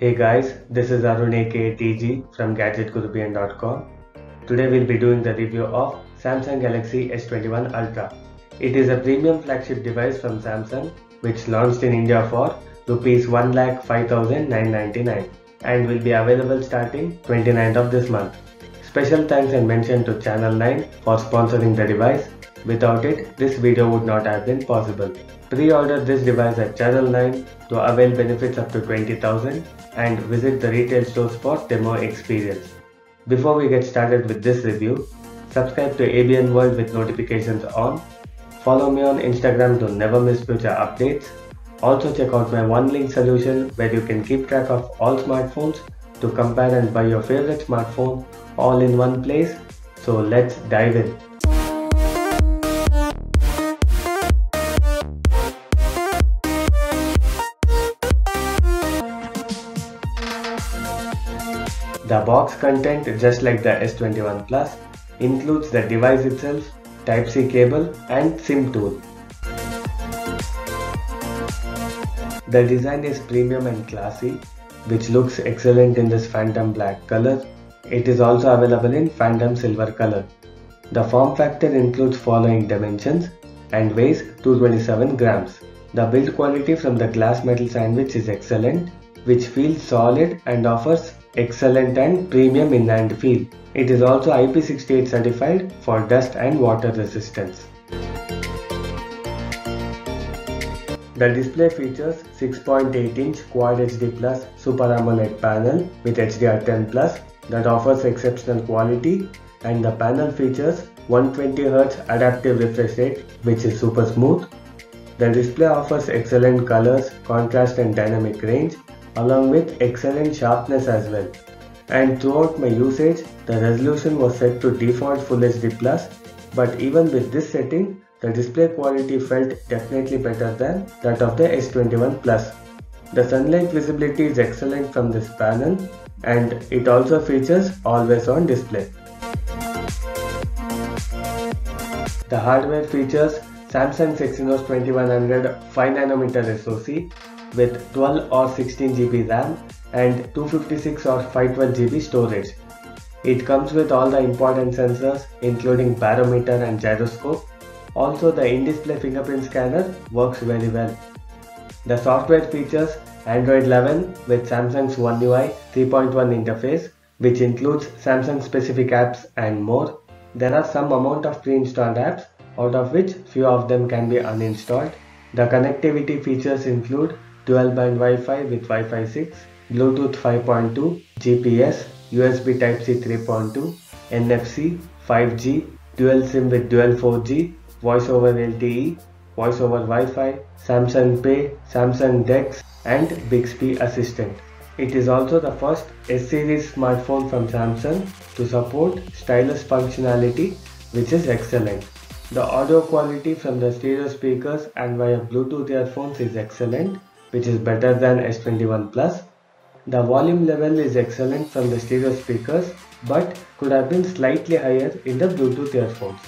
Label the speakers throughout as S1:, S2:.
S1: Hey guys, this is Arun aka TG from GadgetGurubian.com. Today we'll be doing the review of Samsung Galaxy S21 Ultra. It is a premium flagship device from Samsung which launched in India for Rs 1,05,999 and will be available starting 29th of this month. Special thanks and mention to Channel 9 for sponsoring the device. Without it, this video would not have been possible. Pre-order this device at Channel 9 to avail benefits up to 20,000 and visit the retail stores for demo experience. Before we get started with this review, subscribe to ABN World with notifications on. Follow me on Instagram to never miss future updates. Also check out my one link solution where you can keep track of all smartphones to compare and buy your favorite smartphone all in one place. So let's dive in. The box content, just like the S21 Plus, includes the device itself, Type-C cable and SIM tool. The design is premium and classy, which looks excellent in this phantom black color. It is also available in phantom silver color. The form factor includes following dimensions and weighs 227 grams. The build quality from the glass metal sandwich is excellent, which feels solid and offers excellent and premium in-hand feel. It is also IP68 certified for dust and water resistance. The display features 6.8-inch Quad HD Plus Super AMOLED panel with HDR10 Plus that offers exceptional quality, and the panel features 120Hz adaptive refresh rate, which is super smooth. The display offers excellent colors, contrast and dynamic range, along with excellent sharpness as well. And throughout my usage, the resolution was set to default Full HD Plus, but even with this setting, the display quality felt definitely better than that of the S21 Plus. The sunlight visibility is excellent from this panel, and it also features always on display. The hardware features Samsung Exynos 2100 5nm SoC with 12 or 16 GB RAM and 256 or 512 GB storage. It comes with all the important sensors including barometer and gyroscope. Also, the in-display fingerprint scanner works very well. The software features Android 11 with Samsung's One UI 3.1 interface, which includes Samsung specific apps and more. There are some amount of pre-installed apps, out of which few of them can be uninstalled. The connectivity features include dual band Wi-Fi with Wi-Fi 6, Bluetooth 5.2, GPS, USB Type-C 3.2, NFC, 5G, dual SIM with dual 4G, Voice over LTE, Voice over Wi-Fi, Samsung Pay, Samsung DeX and Bixby Assistant. It is also the first S-series smartphone from Samsung to support stylus functionality, which is excellent. The audio quality from the stereo speakers and via Bluetooth earphones is excellent, which is better than S21 Plus. The volume level is excellent from the stereo speakers, but could have been slightly higher in the Bluetooth earphones.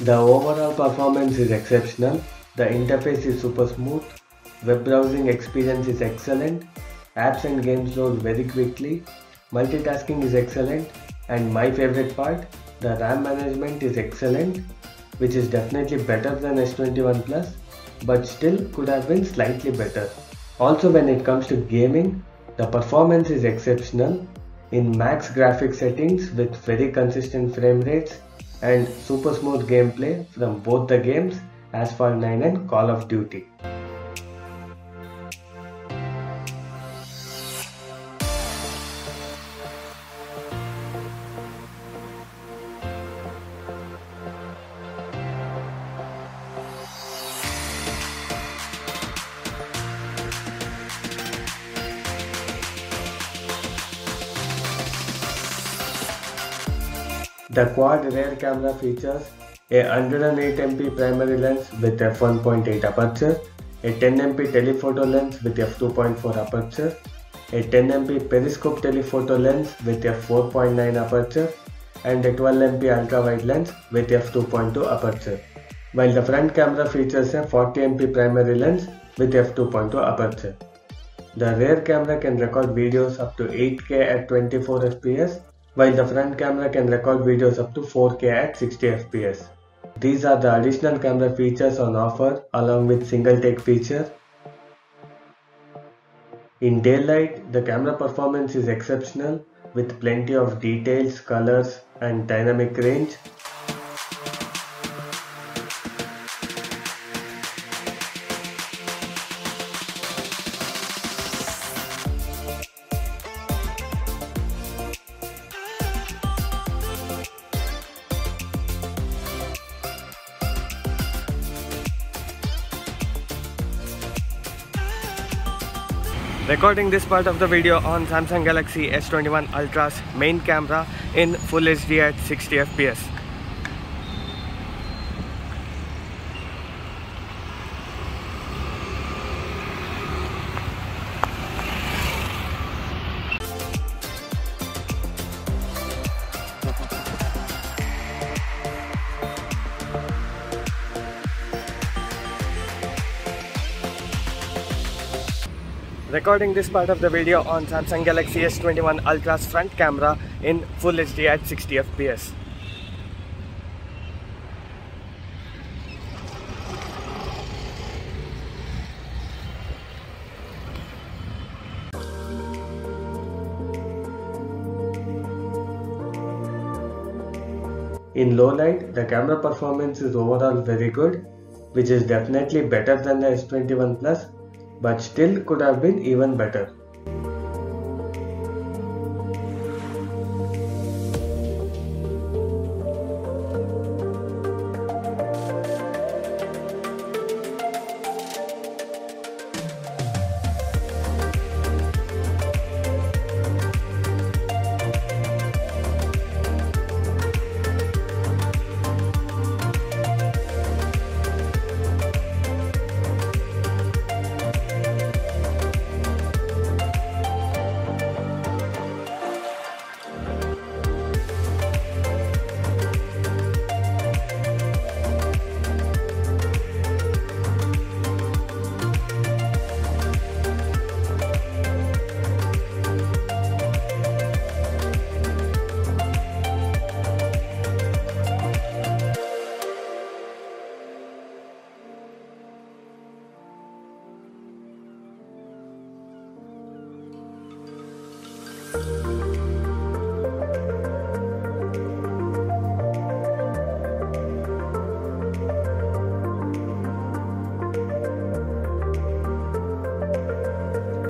S1: The overall performance is exceptional, the interface is super smooth, web browsing experience is excellent, apps and games load very quickly, multitasking is excellent, and my favorite part, the RAM management is excellent, which is definitely better than S21 Plus, but still could have been slightly better. Also, when it comes to gaming, the performance is exceptional in max graphics settings with very consistent frame rates and super smooth gameplay from both the games Asphalt 9 and Call of Duty. The quad rear camera features a 108MP primary lens with f1.8 aperture, a 10MP telephoto lens with f2.4 aperture, a 10MP periscope telephoto lens with f4.9 aperture, and a 12MP ultra-wide lens with f2.2 aperture, while the front camera features a 40MP primary lens with f2.2 aperture. The rear camera can record videos up to 8K at 24 fps, while the front camera can record videos up to 4K at 60 fps. These are the additional camera features on offer along with single take feature. In daylight, the camera performance is exceptional with plenty of details, colors and dynamic range. Recording this part of the video on Samsung Galaxy S21 Ultra's main camera in Full HD at 60 fps. Recording this part of the video on Samsung Galaxy S21 Ultra's front camera in Full HD at 60 fps. In low light, the camera performance is overall very good, which is definitely better than the S21 Plus, but still could have been even better.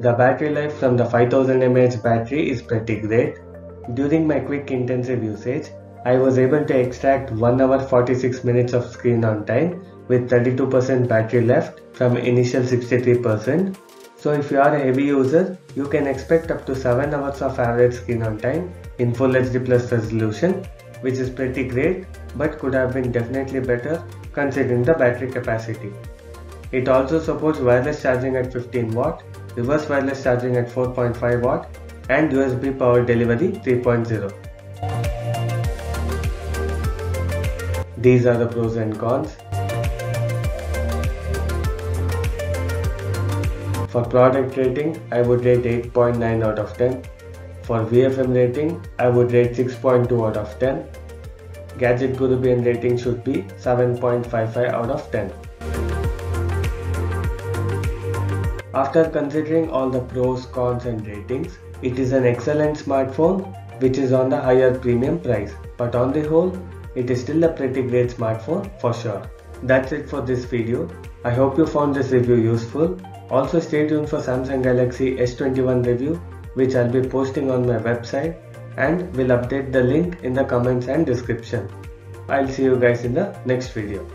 S1: The battery life from the 5000 mAh battery is pretty great. During my quick intensive usage, I was able to extract 1 hour 46 minutes of screen on time with 32% battery left from initial 63%. So if you are a heavy user, you can expect up to 7 hours of average screen on time in Full HD Plus resolution, which is pretty great but could have been definitely better considering the battery capacity. It also supports wireless charging at 15 watt, reverse wireless charging at 4.5 watt and USB power delivery 3.0. These are the pros and cons. For product rating, I would rate 8.9 out of 10. For VFM rating, I would rate 6.2 out of 10. Gadget Guru BN rating should be 7.55 out of 10. After considering all the pros, cons and ratings, it is an excellent smartphone which is on the higher premium price. But on the whole, it is still a pretty great smartphone for sure. That's it for this video. I hope you found this review useful. Also stay tuned for Samsung Galaxy S21 review, which I'll be posting on my website and will update the link in the comments and description. I'll see you guys in the next video.